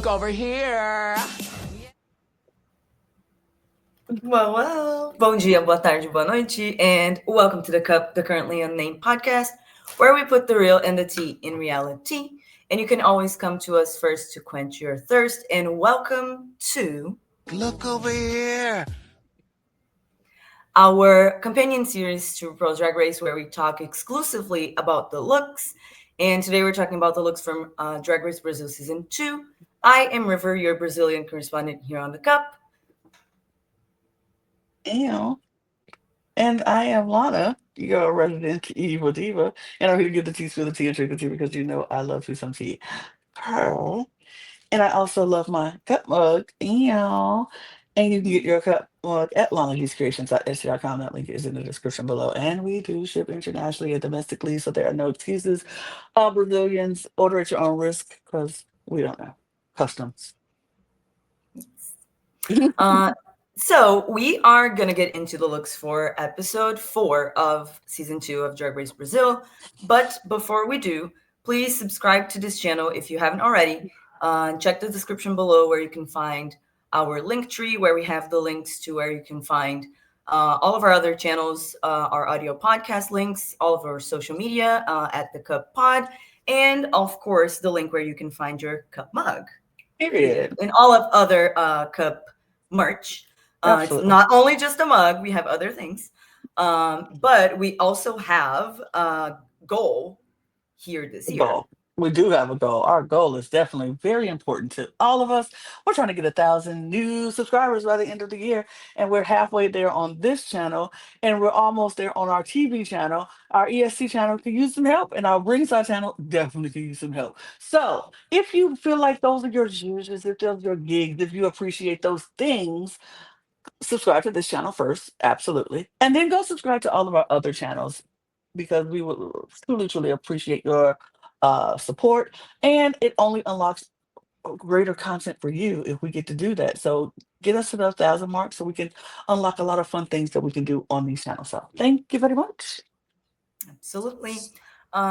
Look over here. Well. Bom dia, boa tarde, boa noite, and welcome to the Cup, the Currently Unnamed Podcast, where we put the real and the tea in reality. And you can always come to us first to quench your thirst. And welcome to Look over here. Our companion series to RuPaul's Drag Race, where we talk exclusively about the looks. And today we're talking about the looks from Drag Race Brazil Season 2. I am River, your Brazilian correspondent here on the Cup. And I am Lana, your resident evil diva. And I'm here to give the tea, spill the tea, and drink the tea because you know I love you some tea. Pearl. And I also love my cup mug. And you can get your cup mug at LanaGeezeCreations.etsy.com. That link is in the description below. And we do ship internationally and domestically, so there are no excuses. All Brazilians, order at your own risk because we don't know. Customs. So we are going to get into the looks for episode 4 of season 2 of Drag Race Brazil. But before we do, please subscribe to this channel if you haven't already. Check the description below where you can find our link tree, where we have the links to where you can find all of our other channels, our audio podcast links, all of our social media at the Cup Pod, and of course the link where you can find your cup mug. Period. And all of other cup merch. It's not only just a mug, we have other things. But we also have a goal here this year. We do have a goal. Our goal is definitely very important to all of us. We're trying to get 1,000 new subscribers by the end of the year. And we're halfway there on this channel. And we're almost there on our TV channel. Our ESC channel could use some help. And our Ringside channel definitely could use some help. So if you feel like those are your juices, if those are your gigs, if you appreciate those things, subscribe to this channel first, absolutely, and then go subscribe to all of our other channels because we would truly appreciate your support, and it only unlocks greater content for you if we get to do that. So get us to the 1,000 mark so we can unlock a lot of fun things that we can do on these channels. So thank you very much. Absolutely.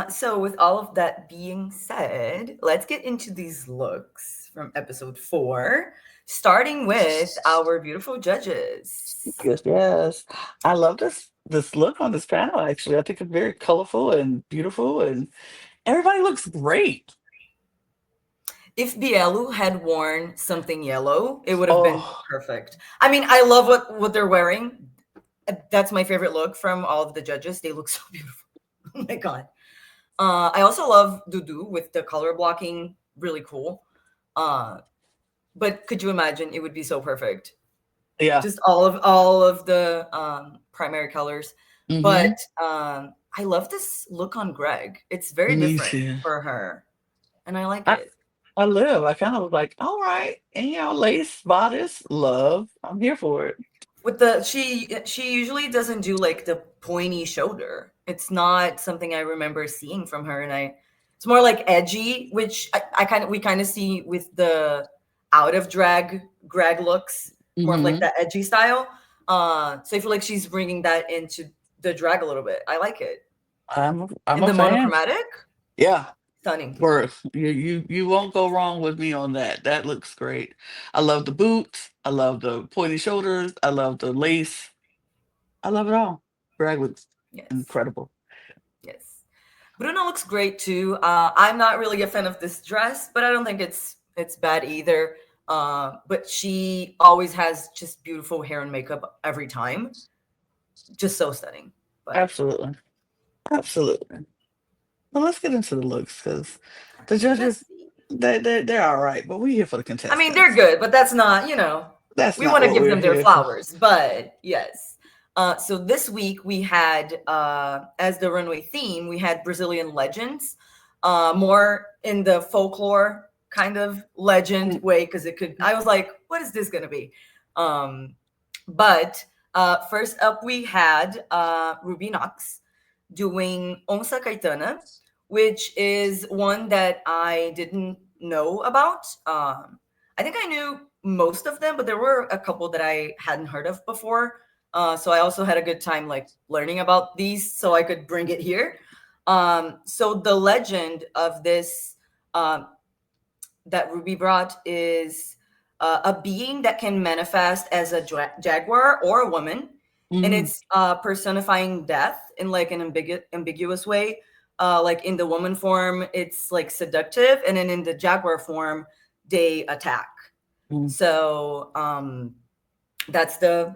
So with all of that being said, let's get into these looks from episode 4. Starting with our beautiful judges. Yes. I love this look on this panel, actually. I think it's very colorful and beautiful, and everybody looks great. If Bhelchi had worn something yellow, it would have been perfect. I mean, I love what they're wearing. That's my favorite look from all of the judges. They look so beautiful. Oh my God. I also love Dudu with the color blocking. Really cool. But could you imagine? It would be so perfect. Yeah. Just all of the primary colors. Mm-hmm. But I love this look on Greg. It's very different for her. And I like it. I kind of was like, all right. And lace bodice, love. I'm here for it. With the she usually doesn't do like the pointy shoulder. It's not something I remember seeing from her. And it's more like edgy, which we kind of see with the out of drag Greg looks, more of like that edgy style. So I feel like she's bringing that into the drag a little bit. I like it. I'm in the monochromatic. Yeah, stunning. You won't go wrong with me on that. That looks great. I love the boots. I love the pointy shoulders. I love the lace. I love it all. Greg looks incredible. Yes, Bruno looks great too. I'm not really a fan of this dress, but I don't think it's bad either. But she always has just beautiful hair and makeup every time. Just so stunning. But. Absolutely. Well, let's get into the looks because the judges, they're all right, but we're here for the contestants. I mean, they're good, but that's not, we want to give them their flowers. But yes. So this week we had, as the runway theme, we had Brazilian legends, more in the folklore kind of legend way, because I was like, what is this gonna be? But first up we had Ruby Knox doing Onça Caetana, which is one that I didn't know about. I think I knew most of them, but there were a couple that I hadn't heard of before. So I also had a good time like learning about these so I could bring it here. So the legend of this that Ruby brought is a being that can manifest as a jaguar or a woman, and Mm, it's personifying death in like an ambiguous way. Like in the woman form, it's like seductive, and then in the jaguar form, they attack. mm, So that's the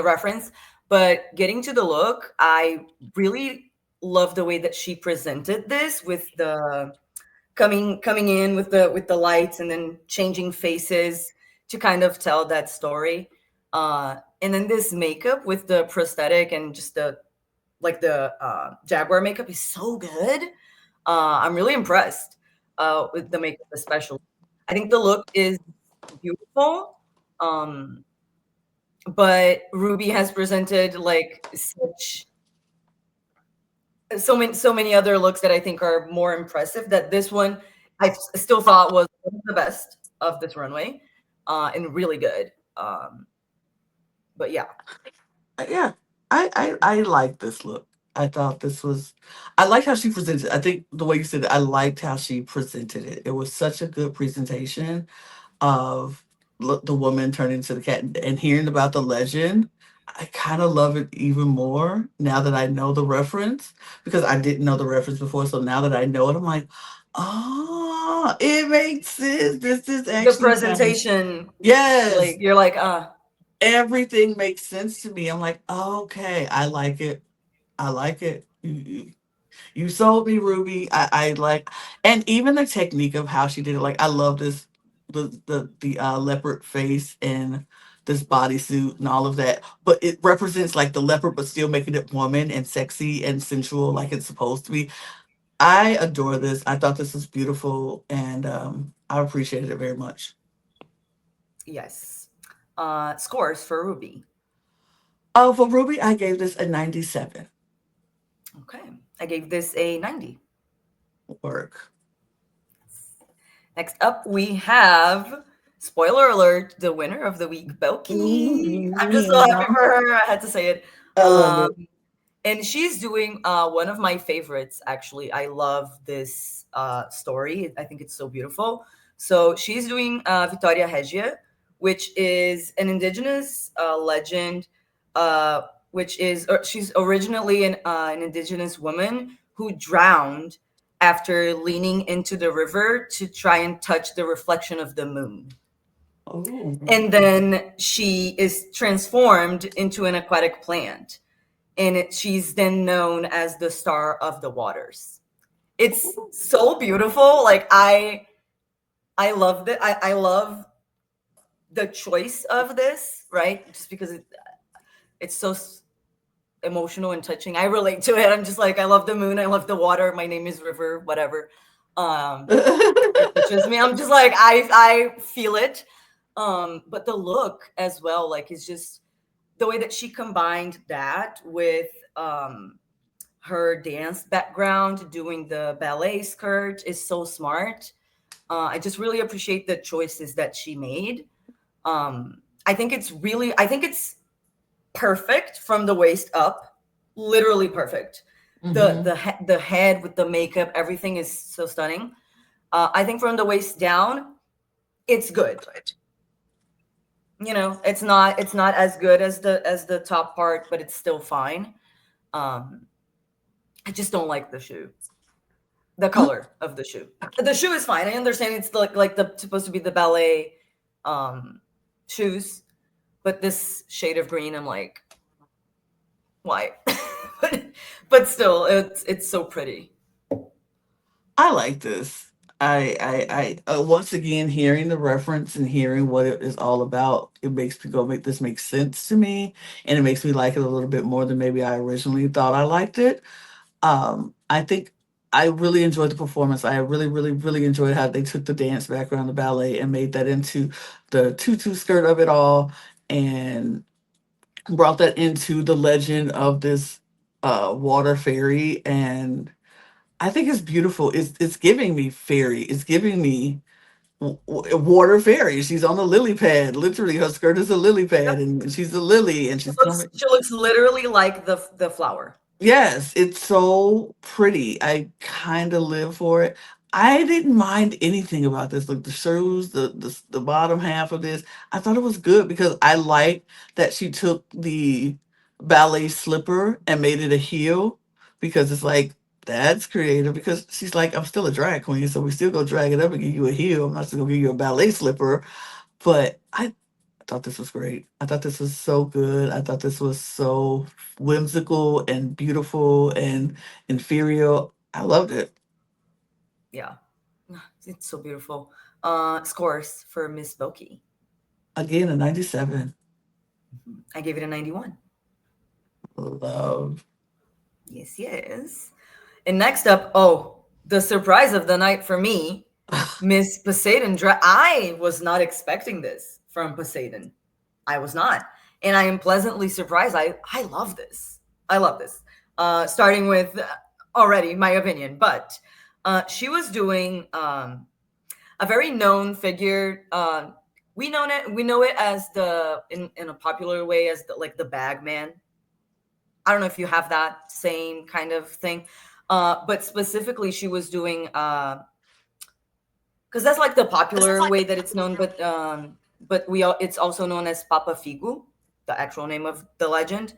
reference. But getting to the look, I really love the way that she presented this with the coming in with the lights and then changing faces to kind of tell that story. And then this makeup with the prosthetic and just the jaguar makeup is so good. I'm really impressed with the makeup, especially. I think the look is beautiful. Um, but Ruby has presented like so many other looks that I think are more impressive. That this one still thought was one of the best of this runway, and really good. But yeah, yeah, I like this look. I thought this was, I liked how she presented it. I think the way you said it, I liked how she presented it. It was such a good presentation of the woman turning into the cat, and hearing about the legend. I kind of love it even more now that I know the reference, because I didn't know the reference before. So now that I know it, I'm like, oh, it makes sense. This is the actually kind of, presentation, like yes, you're like, everything makes sense to me. I'm like, okay, I like it. I like it. You sold me, Ruby. I like, and even the technique of how she did it. Like, I love this, the leopard face and this bodysuit and all of that. But it represents like the leopard, but still making it woman and sexy and sensual, like it's supposed to be. I adore this. I thought this was beautiful, and I appreciated it very much. yes. Scores for Ruby. Oh, for Ruby, I gave this a 97. Okay, I gave this a 90. Work. Next up, we have, spoiler alert, the winner of the week, Bhelchi. I'm just so happy for her. I had to say it. I love Um, it. and she's doing one of my favorites, actually. I love this story. I think it's so beautiful. So she's doing Vitória Regia, which is an indigenous legend, which is she's originally an indigenous woman who drowned after leaning into the river to try and touch the reflection of the moon. Oh. And then she is transformed into an aquatic plant, and she's then known as the Star of the Waters. It's so beautiful. Like I love it. I love the choice of this, right? Just because it's so emotional and touching. I relate to it. I'm just like, I love the moon. I love the water. My name is River. Whatever. It touches me. I'm just like, I feel it. But the look as well, like, is just the way that she combined that with her dance background, doing the ballet skirt is so smart. I just really appreciate the choices that she made. I think it's perfect from the waist up, literally perfect. Hmm. The head with the makeup, everything is so stunning. I think from the waist down, it's good. It's not as good as the top part, but it's still fine. Um, I just don't like the shoe, the color of the shoe. The shoe is fine. I understand it's like the supposed to be the ballet shoes, but this shade of green, I'm like, why? but still, it's so pretty. I like this. Once again, hearing the reference and hearing what it is all about, it makes me go, make this make sense to me, and it makes me like it a little bit more than maybe I originally thought I liked it. I think I really enjoyed the performance. I really, really, really enjoyed how they took the dance background, the ballet, and made that into the tutu skirt of it all, and brought that into the legend of this water fairy. And I think it's beautiful. It's giving me fairy. It's giving me water fairy. She's on the lily pad. Literally, her skirt is a lily pad, Yep. and she's a lily, and She she's looks coming. she looks literally like the flower. Yes, it's so pretty. I kind of live for it. I didn't mind anything about this. Like the shoes, the bottom half of this, I thought it was good because I like that she took the ballet slipper and made it a heel because it's like that's creative because she's like, I'm still a drag queen, so we still go drag it up and give you a heel. I'm not just gonna give you a ballet slipper. But I thought this was great. I thought this was so good. I thought this was so whimsical and beautiful and inferior. I loved it. Yeah, it's so beautiful. Scores for Miss Bhelchi. Again, a 97. I gave it a 91. Love. Yes, yes. And next up, oh, the surprise of the night for me, Miss Poseidon Drag. I was not expecting this from Poseidon. I was not. And I am pleasantly surprised. I love this. I love this. Starting with already my opinion, but she was doing a very known figure. We know it as the in a popular way as the bag man. I don't know if you have that same kind of thing. But specifically she was doing because that's like the popular way that it's known, but it's also known as Papa Figu, the actual name of the legend.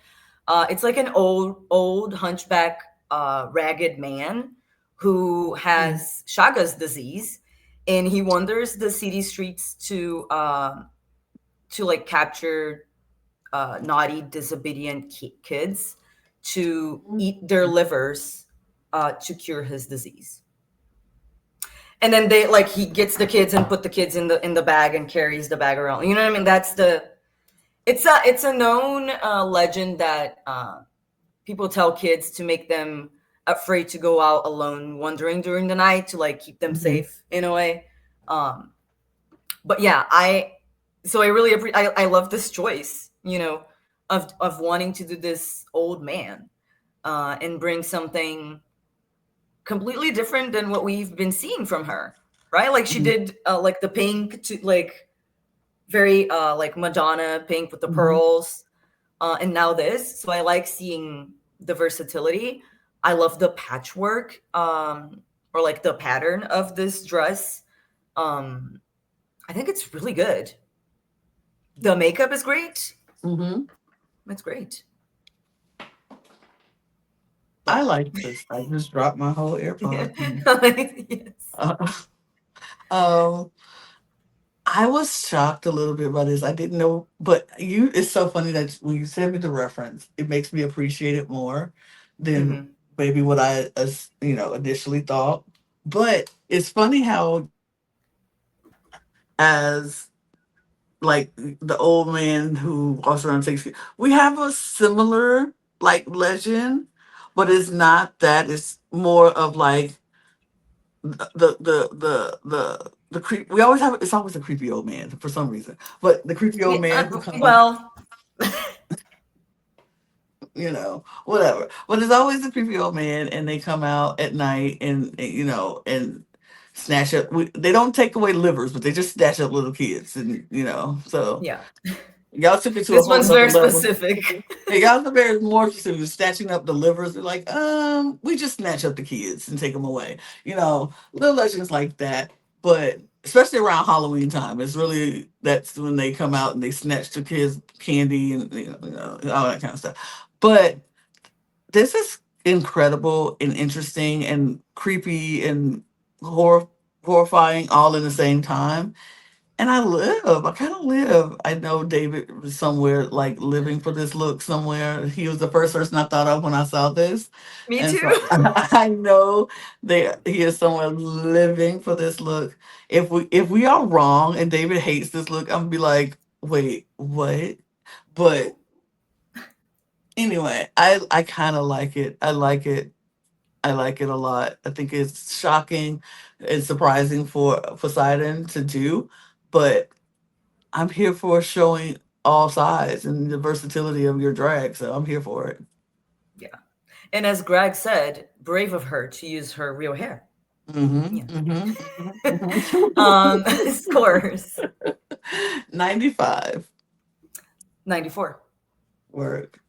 It's like an old hunchback ragged man who has Chagas disease, and he wanders the city streets to like capture naughty, disobedient kids to eat their livers to cure his disease. And then he gets the kids and put the kids in the bag and carries the bag around. You know what I mean? It's a known legend that people tell kids to make them afraid to go out alone wandering during the night to like keep them safe in a way. But yeah, I really I love this choice, of wanting to do this old man and bring something completely different than what we've been seeing from her, right? Like she did like the pink to like very like Madonna pink with the pearls, and now this. So I like seeing the versatility. I love the patchwork or like the pattern of this dress. I think it's really good. The makeup is great. It's great. I like this. I just dropped my whole AirPod. Yes. I was shocked a little bit by this. I didn't know, but it's so funny that when you send me the reference, it makes me appreciate it more than maybe what I, initially thought. But it's funny how, as like the old man who walks around and takes care, we have a similar like legend, but it's not that. It's more of like the creep. We always have it's always a creepy old man for some reason, but the creepy old man who comes, well, whatever. But it's always the creepy old man, and they come out at night and snatch up. They don't take away livers, but they just snatch up little kids, and so yeah. y'all took it to a This whole one's nother very level. specific. Hey, y'all are very more specific. Snatching up the livers. They're like, we just snatch up the kids and take them away. Little legends like that. But especially around Halloween time, that's when they come out and they snatch the kids candy and all that kind of stuff. But this is incredible and interesting and creepy and horrifying all in the same time. And I kind of live. I know David was somewhere like living for this look somewhere. He was the first person I thought of when I saw this. Me And too. so I know he is somewhere living for this look. If we are wrong and David hates this look, I'm gonna be like, wait, what? But anyway, I kind of like it. I like it. I like it a lot. I think it's shocking and surprising for Poseidon to do, but I'm here for showing all sides and the versatility of your drag, so I'm here for it. Yeah. And as Greg said, brave of her to use her real hair. Scores 95. 94. Work.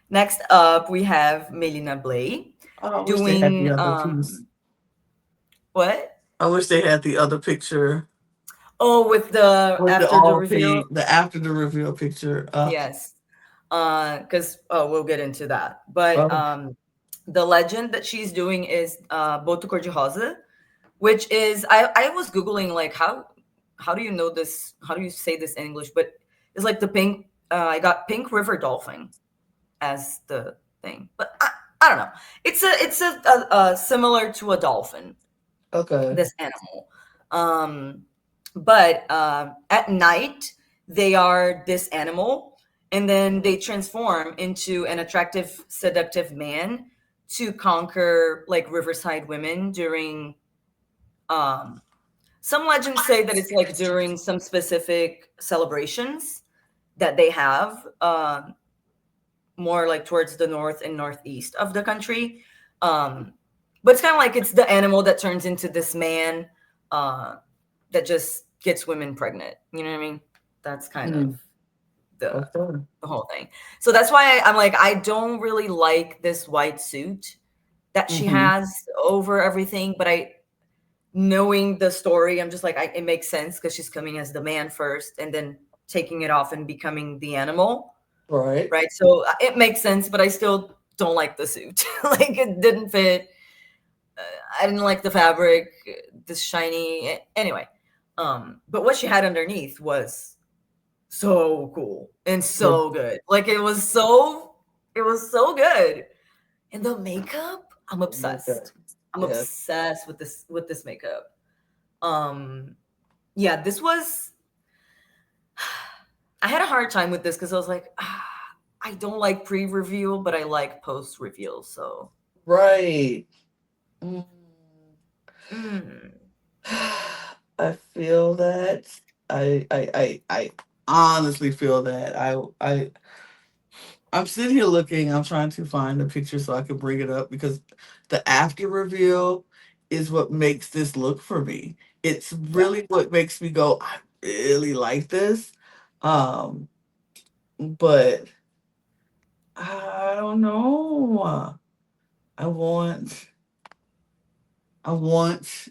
Next up, we have Melina Blley Oh, I wish they had the doing other piece. What? I wish they had the other picture. Oh, with the after the reveal. The after the reveal picture. Yes. Because we'll get into that. But Oh. The legend that she's doing is Boto Cor-de-Rosa, which is I was googling like how do you know this? How do you say this in English? But it's like the pink. I got pink river dolphin as the thing, but I don't know. It's a similar to a dolphin. Okay. This animal, but at night they are this animal, and then they transform into an attractive, seductive man to conquer like riverside women during. Some legends say that it's like during some specific celebrations that they have. More like towards the north and northeast of the country. But it's kind of like it's the animal that turns into this man that just gets women pregnant. You know what I mean? That's kind of the whole thing. So that's why I'm like, I don't really like this white suit that she has over everything. But knowing the story, I'm just like, it makes sense because she's coming as the man first and then taking it off and becoming the animal. Right. So it makes sense, but I still don't like the suit. Like it didn't fit. I didn't like the fabric, this shiny. Anyway, but what she had underneath was so cool and so good. Like it was so good. And the makeup, I'm obsessed. I'm obsessed with this makeup. Yeah, this was. I had a hard time with this because I was like, I don't like pre-reveal, but I like post-reveal. So right. I feel that. I honestly feel that. I'm sitting here looking. I'm trying to find a picture so I can bring it up because the after reveal is what makes this look for me. It's really what makes me go, I really like this. But I don't know. I want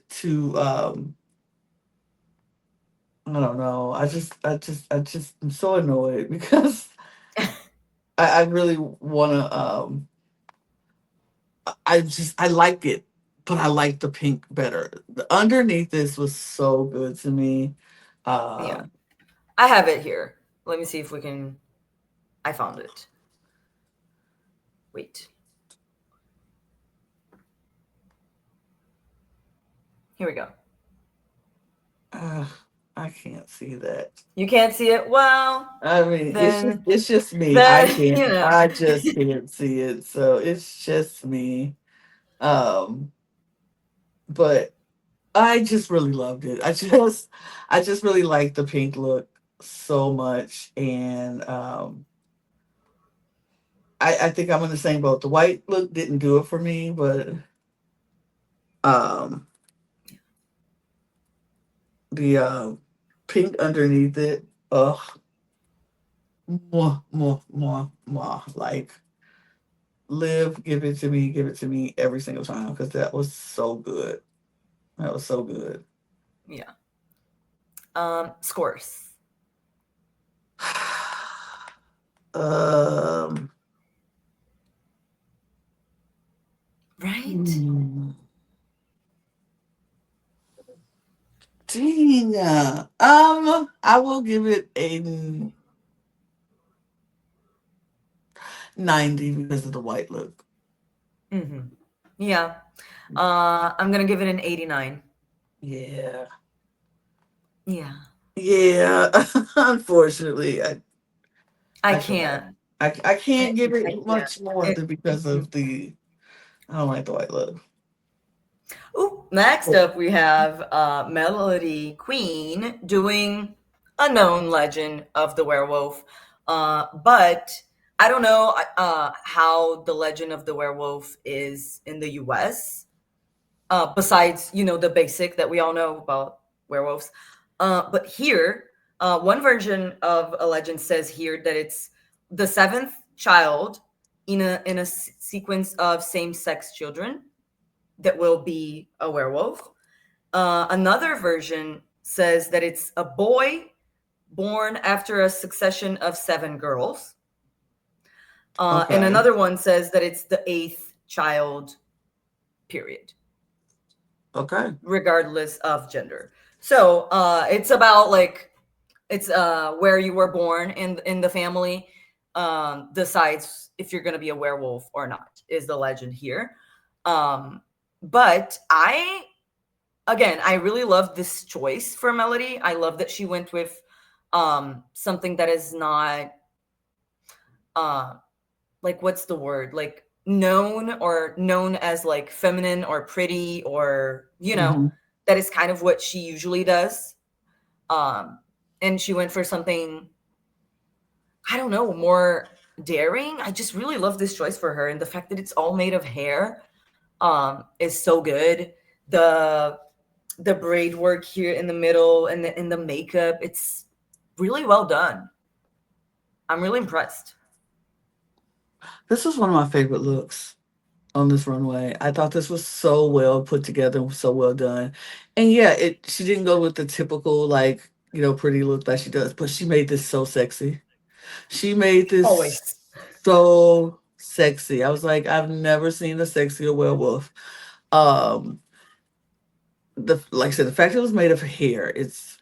to I don't know. I'm so annoyed because I really wanna I like it, but I like the pink better. The underneath this was so good to me. Yeah, I have it here. Let me see if we can. I found it. Wait. Here we go. I can't see that. You can't see it? Well, I mean, then, it's just me. then, I just can't see it. So it's just me. But I just really loved it. I just really like the pink look so much. And I think I'm in the same boat. The white look didn't do it for me, but um the pink underneath it, more, more, more, more. Like live, give it to me every single time because that was so good. That was so good. Yeah. Scores. Right? Dang. I will give it a 90 because of the white look. Yeah. I'm gonna give it an 89. Yeah. Yeah. Yeah. Unfortunately, I can't. I can't give I it much more can't. because of I don't like the white look. Ooh, next up we have Mellody Queen doing a known legend of the werewolf. But I don't know how the legend of the werewolf is in the US. Besides, the basic that we all know about werewolves. But here, one version of a legend says here that it's the seventh child in a sequence of same-sex children that will be a werewolf. Another version says that it's a boy born after a succession of 7 girls. And another one says that it's the 8th child, period. Okay. Regardless of gender. So it's about like, it's where you were born in the family decides if you're going to be a werewolf or not, is the legend here. But I really love this choice for Mellody. I love that she went with something that is not like, what's the word? Like known as like feminine or pretty, or, you know, that is kind of what she usually does. And she went for something, I don't know, more daring. I just really love this choice for her. And the fact that it's all made of hair is so good. The braid work here in the middle and in the makeup, it's really well done. I'm really impressed. This was one of my favorite looks on this runway. I thought this was so well put together and so well done. And yeah, she didn't go with the typical, like, you know, pretty look that she does, but she made this so sexy. She made this Always so sexy. I was like, I've never seen a sexier werewolf. Like I said, the fact it was made of hair, it's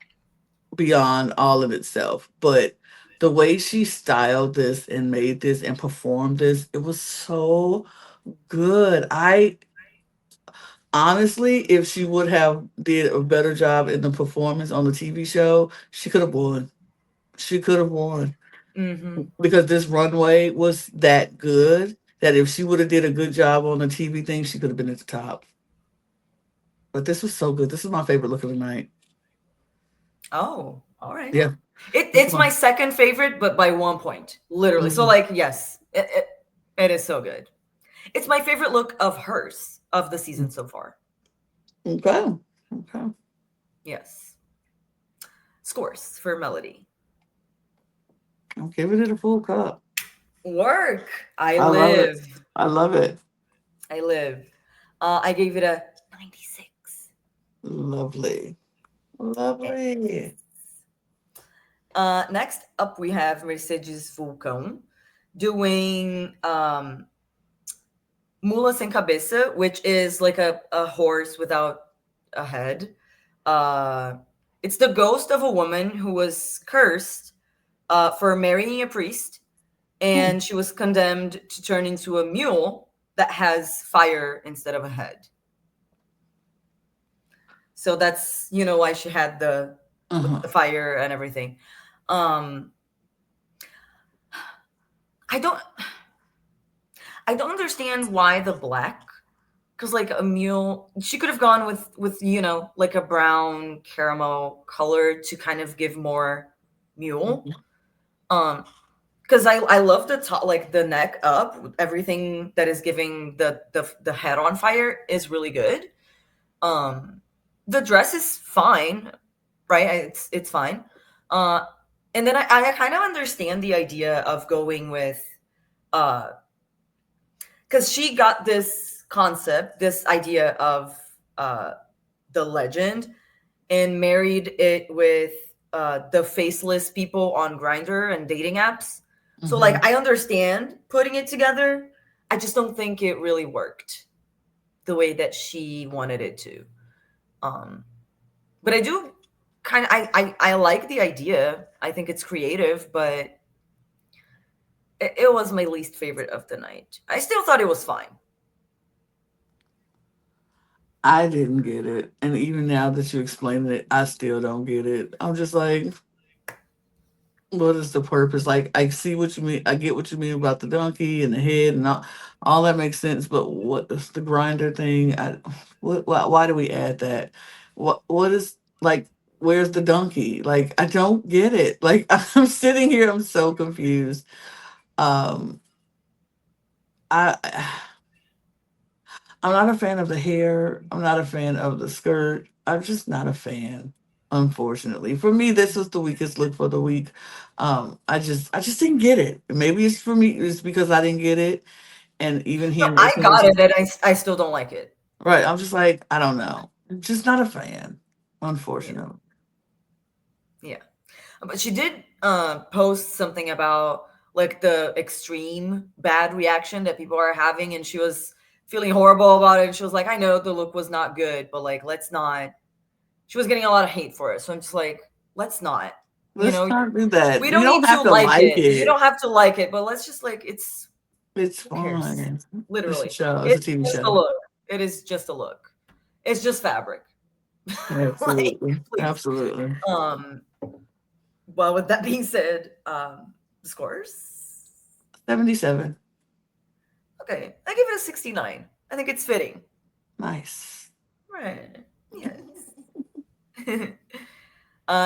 beyond all of itself. But the way she styled this and made this and performed this, it was so good. I honestly, if she would have did a better job in the performance on the TV show, she could have won. She could have won. Because this runway was that good that if she would have did a good job on the TV thing, she could have been at the top. But this was so good. This is my favorite look of the night. Oh, all right. Yeah. It's my second favorite, but by 1 point, literally. So like, yes, it is so good. It's my favorite look of hers of the season so far. Okay. Yes. Scores for Mellody. I'm giving it a full cup. Work. I live. I love it. I live. I gave it a 96. Lovely. Next up, we have Mercedez Vulcao doing Mula Sem Cabeça, which is like a horse without a head. It's the ghost of a woman who was cursed for marrying a priest, and she was condemned to turn into a mule that has fire instead of a head. So that's, you know, why she had the fire and everything. I don't understand why the black, because like a mule, she could have gone with you know, like a brown caramel color to kind of give more mule. Because I love the top, like the neck up, everything that is giving the head on fire is really good. The dress is fine, right? It's fine. And then I kind of understand the idea of going with, because she got this concept, this idea of the legend, and married it with the faceless people on Grindr and dating apps. So like, I understand putting it together. I just don't think it really worked the way that she wanted it to. But I do kind of, I like the idea. I think it's creative, but it was my least favorite of the night. I still thought it was fine. I didn't get it. And even now that you explained it, I still don't get it. I'm just like, what is the purpose? Like, I see what you mean. I get what you mean about the donkey and the head and all that makes sense. But what is the grinder thing? Why do we add that? What is, like, where's the donkey? Like, I don't get it. Like, I'm sitting here, I'm so confused. Um, I I'm not a fan of the hair. I'm not a fan of the skirt. I'm just not a fan, unfortunately. For me, this was the weakest look for the week. I just didn't get it. Maybe it's for me, it's because I didn't get it. And even No, hearing I got it, and I still don't like it. right, I'm just like, I don't know. Just not a fan, unfortunately. Yeah. But she did post something about like the extreme bad reaction that people are having, and she was feeling horrible about it. And she was like, I know the look was not good, but like, let's not. She was getting a lot of hate for it. So I'm just like, let's not. Let's not do that. We You don't don't need have to to like it. You it. don't have to like it, but let's just like, It's who cares? fine. Literally. It's a show. It's a TV just show. a look. It is just a look. It's just fabric. Absolutely. Like, Absolutely. Well, with that being said, scores? 77. Okay, I give it a 69. I think it's fitting. Nice. Right. Yes.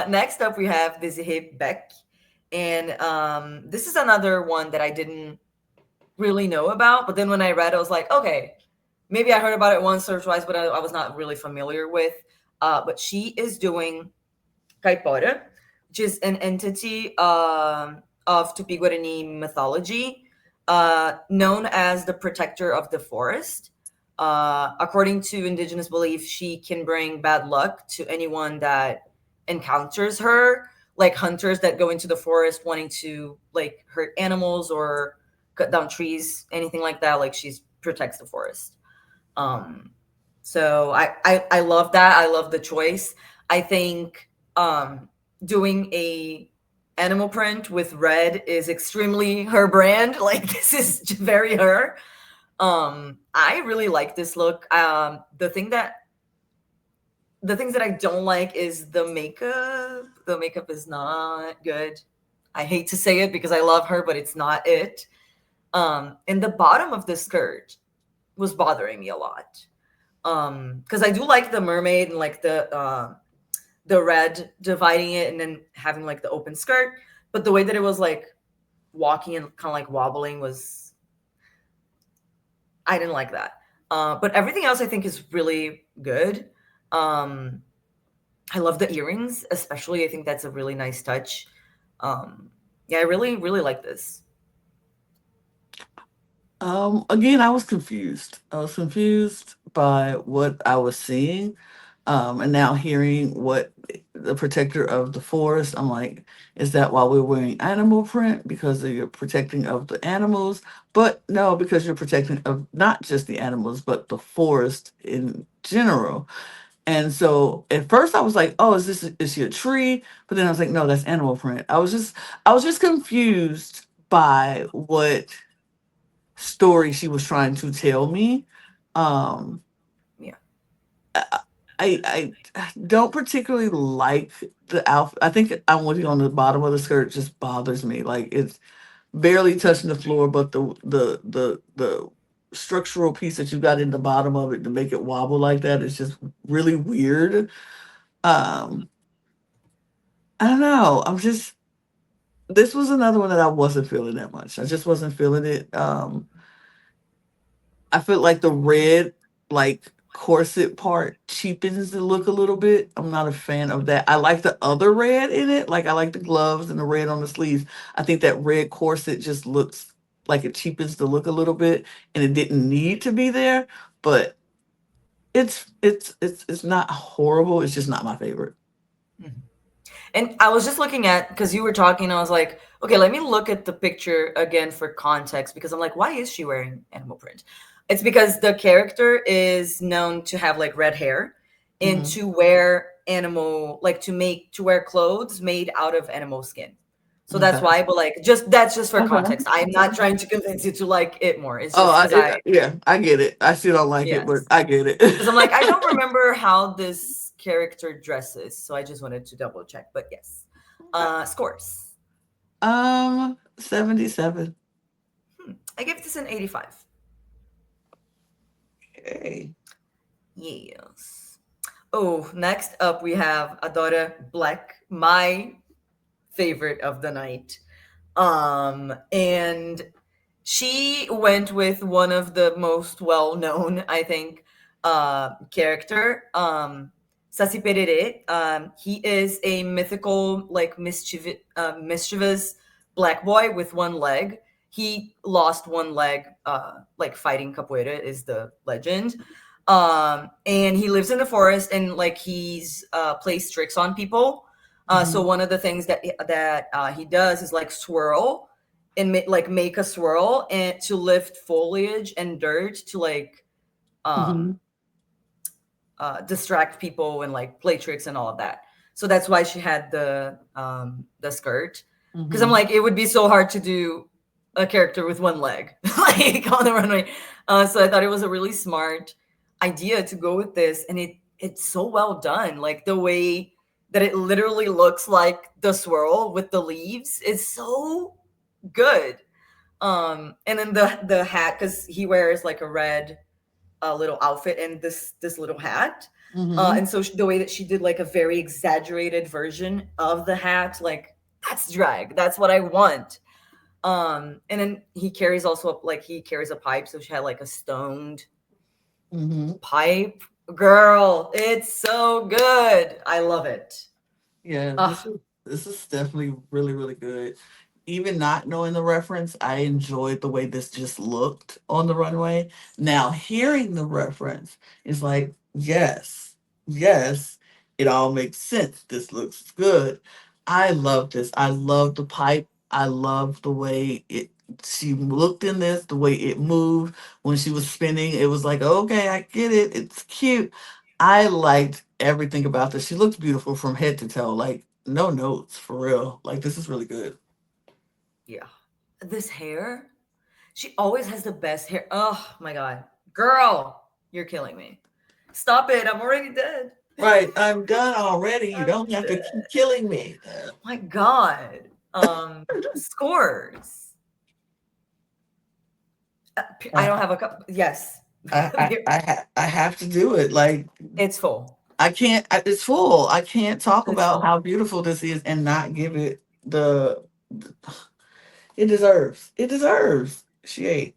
Next up, we have Desiree Beck. And this is another one that I didn't really know about. But then when I read it, I was like, okay, maybe I heard about it once or twice, but I was not really familiar with. But she is doing Caipora, which is an entity of Tupi-Guarani mythology, known as the protector of the forest. According to indigenous belief, she can bring bad luck to anyone that encounters her, like hunters that go into the forest wanting to like hurt animals or cut down trees, anything like that. Like she protects the forest. So I love that. I love the choice. I think doing a animal print with red is extremely her brand. Like this is very her. I really like this look. The things that I don't like is the makeup. The makeup is not good. I hate to say it because I love her, but it's not it. And the bottom of the skirt was bothering me a lot. Because I do like the mermaid and like the red dividing it and then having like the open skirt, but the way that it was like walking and kind of like wobbling was, I didn't like that. But everything else I think is really good. I love the earrings, especially. I think that's a really nice touch. Yeah, I really, really like this. Again, I was confused. I was confused by what I was seeing. And now hearing what the protector of the forest, I'm like, is that why we're wearing animal print? Because you're protecting of the animals? But no, because you're protecting of not just the animals, but the forest in general. And so at first I was like, oh, is she a tree? But then I was like, no, that's animal print. I was just confused by what story she was trying to tell me. Yeah. I don't particularly like the outfit. I think I'm with you on the bottom of the skirt just bothers me. Like it's barely touching the floor, but the structural piece that you got in the bottom of it to make it wobble like that is just really weird. I don't know. This was another one that I wasn't feeling that much. I just wasn't feeling it. I feel like the red, like corset part cheapens the look a little bit. I'm not a fan of that. I like the other red in it. Like I like the gloves and the red on the sleeves. I think that red corset just looks like it cheapens the look a little bit, and it didn't need to be there. But it's not horrible. It's just not my favorite. Mm-hmm. And I was just looking at, because you were talking, I was like, okay, let me look at the picture again for context, because I'm like, why is she wearing animal print? It's because the character is known to have like red hair and to wear to wear clothes made out of animal skin. So that's why, but like, that's just for context. I'm not trying to convince you to like it more. It's just I get it. I still don't like it, but I get it. Because I'm like, I don't remember how this character dresses, so I just wanted to double check. But yes, scores. 77. I give this an 85. Okay. Yes. Oh, next up we have Adora Black, my favorite of the night. And she went with one of the most well-known, I think, character, Saci Perere. He is a mythical, like mischievous black boy with one leg. He lost one leg, like fighting capoeira is the legend. And he lives in the forest, and like he's plays tricks on people. So one of the things that he does is like swirl and make a swirl and to lift foliage and dirt to like distract people and like play tricks and all of that. So that's why she had the skirt, because I'm like, it would be so hard to do a character with one leg like on the runway. So I thought it was a really smart idea to go with this, and it's so well done. Like the way that it literally looks like the swirl with the leaves is so good. And then the hat, because he wears like a red little outfit and this little hat. And so the way that she did like a very exaggerated version of the hat, like that's drag. That's what I want. And then he carries a pipe. So she had like a stoned pipe. Girl, it's so good. I love it. Yeah, this is definitely really, really good. Even not knowing the reference, I enjoyed the way this just looked on the runway. Now, hearing the reference is like, yes, yes, it all makes sense. This looks good. I love this. I love the pipe. I love the way she looked in this, the way it moved when she was spinning. It was like, okay, I get it. It's cute. I liked everything about this. She looked beautiful from head to toe. Like, no notes, for real. Like, this is really good. Yeah. This hair, she always has the best hair. Oh my God. Girl, you're killing me. Stop it. I'm already dead. Right. I'm done already. You don't have to keep killing me. Oh my God. Scores. I don't have a cup. Yes. I have to do it. Like, it's full. I can't. It's full. I can't talk It's about full. how beautiful this is and not give it the. It deserves. It deserves. She ate.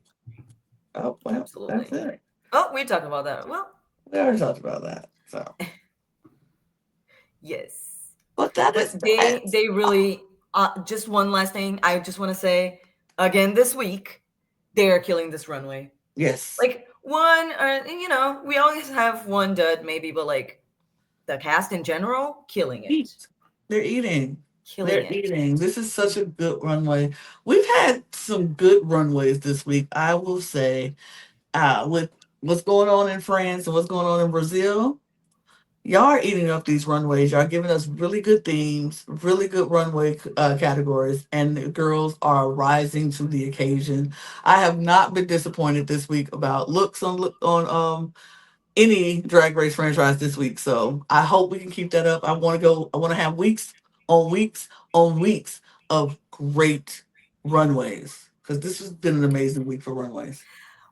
Oh well, Absolutely. that's it. Oh, we talked about that. Well, we already talked about that. So yes, but that is they really. Just one last thing. I just want to say again this week, they are killing this runway. Yes. Like one, we always have one dud maybe, but like the cast in general, killing it. They're eating. Killing it. Eating. This is such a good runway. We've had some good runways this week, I will say. With what's going on in France and what's going on in Brazil, y'all are eating up these runways. Y'all giving us really good themes, really good runway categories, and the girls are rising to the occasion. I have not been disappointed this week about looks on any drag race franchise this week. So I hope we can keep that up. I want to have weeks on weeks on weeks of great runways, because this has been an amazing week for runways.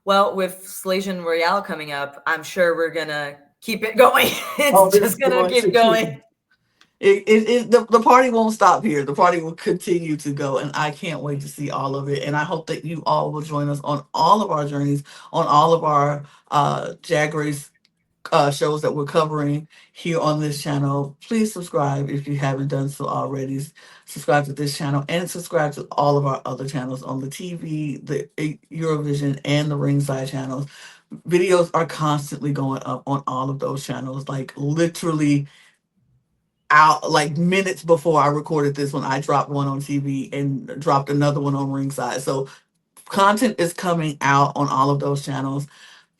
Well, with Slation Royale coming up, I'm sure we're gonna keep it going. It's just gonna keep going. The party won't stop here. The party will continue to go, and I can't wait to see all of it. And I hope that you all will join us on all of our journeys, on all of our drag race shows that we're covering here on this channel. Please subscribe if you haven't done so already. Subscribe to this channel and subscribe to all of our other channels on the TV, the Eurovision, and the Ringside channels. Videos are constantly going up on all of those channels, like literally out like minutes before I recorded this one. I dropped one on TV and dropped another one on Ringside. So content is coming out on all of those channels.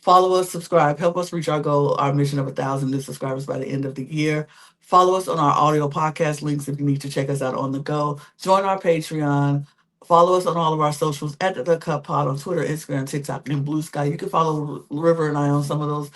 Follow us, subscribe, help us reach our goal, our mission of 1,000 new subscribers by the end of the year. Follow us on our audio podcast links if you need to check us out on the go. Join our Patreon. Follow us on all of our socials at The Cup Pod on Twitter, Instagram, TikTok, and Blue Sky. You can follow River and I on some of those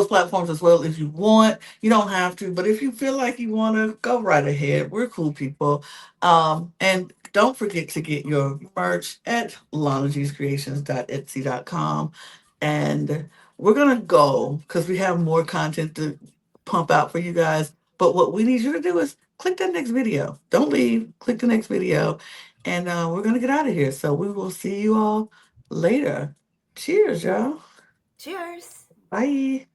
platforms as well if you want. You don't have to, but if you feel like you want to, go right ahead. We're cool people. And don't forget to get your merch at lanagcreations.etsy.com. And we're going to go because we have more content to pump out for you guys. But what we need you to do is click that next video. Don't leave. Click the next video. And we're going to get out of here. So we will see you all later. Cheers, y'all. Cheers. Bye.